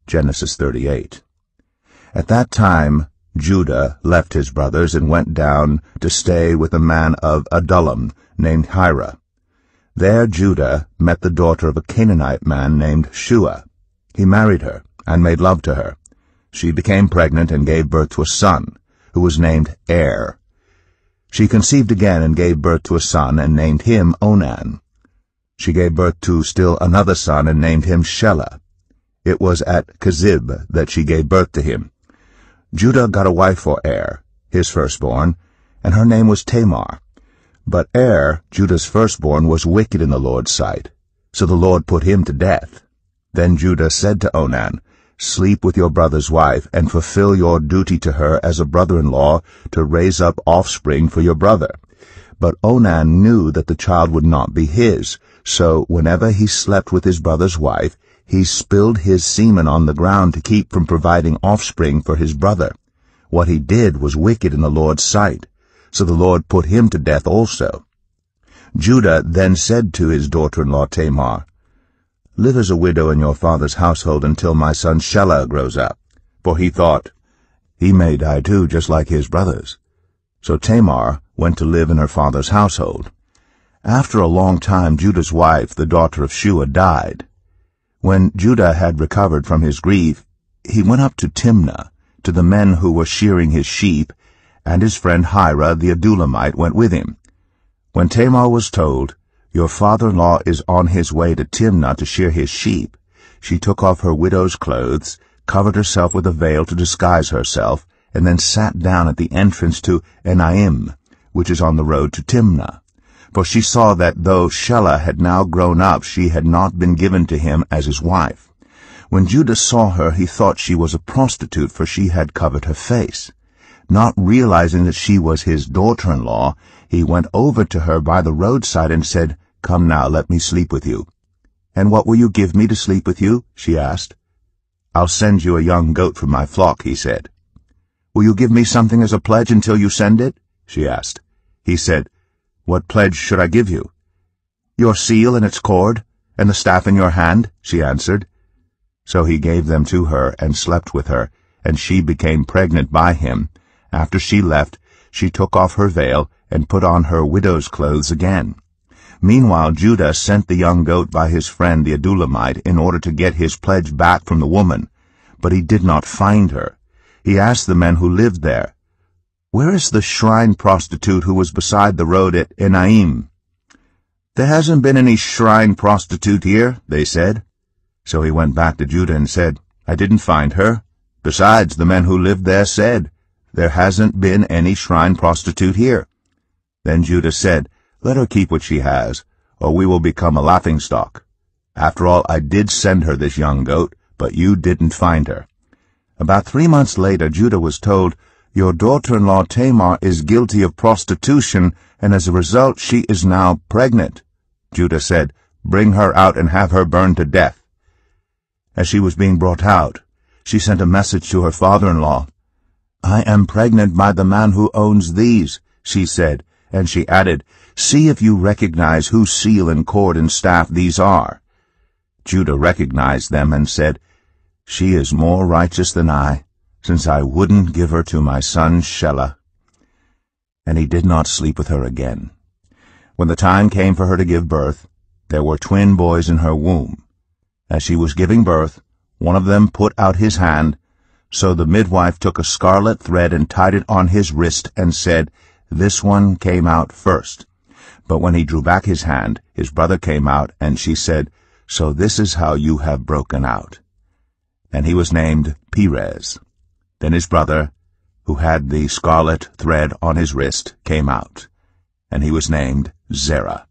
Genesis 38. At that time Judah left his brothers and went down to stay with a man of Adullam named Hira. There Judah met the daughter of a Canaanite man named Shua. He married her and made love to her. She became pregnant and gave birth to a son, who was named Er. She conceived again and gave birth to a son and named him Onan. She gave birth to still another son and named him Shelah. It was at Kezib that she gave birth to him. Judah got a wife for Er, his firstborn, and her name was Tamar. But Er, Judah's firstborn, was wicked in the Lord's sight, so the Lord put him to death. Then Judah said to Onan, "Sleep with your brother's wife, and fulfill your duty to her as a brother-in-law to raise up offspring for your brother." But Onan knew that the child would not be his, so whenever he slept with his brother's wife, he spilled his semen on the ground to keep from providing offspring for his brother. What he did was wicked in the Lord's sight, so the Lord put him to death also. Judah then said to his daughter-in-law Tamar, "Live as a widow in your father's household until my son Shelah grows up." For he thought, "He may die too, just like his brothers." So Tamar went to live in her father's household. After a long time Judah's wife, the daughter of Shua, died. When Judah had recovered from his grief, he went up to Timnah, to the men who were shearing his sheep, and his friend Hira the Adullamite went with him. When Tamar was told, "Your father-in-law is on his way to Timnah to shear his sheep," she took off her widow's clothes, covered herself with a veil to disguise herself, and then sat down at the entrance to Enaim, which is on the road to Timnah. For she saw that though Shelah had now grown up, she had not been given to him as his wife. When Judah saw her, he thought she was a prostitute, for she had covered her face. Not realizing that she was his daughter-in-law, he went over to her by the roadside and said, "Come now, let me sleep with you." "And what will you give me to sleep with you?" she asked. "I'll send you a young goat from my flock," he said. "Will you give me something as a pledge until you send it?" she asked. He said, "What pledge should I give you?" "Your seal and its cord, and the staff in your hand," she answered. So he gave them to her and slept with her, and she became pregnant by him. After she left, she took off her veil and put on her widow's clothes again. Meanwhile Judah sent the young goat by his friend the Adullamite in order to get his pledge back from the woman, but he did not find her. He asked the men who lived there, "Where is the shrine prostitute who was beside the road at Enaim?" "There hasn't been any shrine prostitute here," they said. So he went back to Judah and said, "I didn't find her. Besides, the men who lived there said, 'There hasn't been any shrine prostitute here.'" Then Judah said, "Let her keep what she has, or we will become a laughingstock. After all, I did send her this young goat, but you didn't find her." About 3 months later, Judah was told, "Your daughter-in-law Tamar is guilty of prostitution, and as a result she is now pregnant." Judah said, "Bring her out and have her burned to death." As she was being brought out, she sent a message to her father-in-law. "I am pregnant by the man who owns these," she said, and she added, "See if you recognize whose seal and cord and staff these are." Judah recognized them and said, "She is more righteous than I, since I wouldn't give her to my son Shelah." And he did not sleep with her again. When the time came for her to give birth, there were twin boys in her womb. As she was giving birth, one of them put out his hand, so the midwife took a scarlet thread and tied it on his wrist and said, "This one came out first." But when he drew back his hand, his brother came out, and she said, "So this is how you have broken out." And he was named Perez. Then his brother, who had the scarlet thread on his wrist, came out, and he was named Zerah.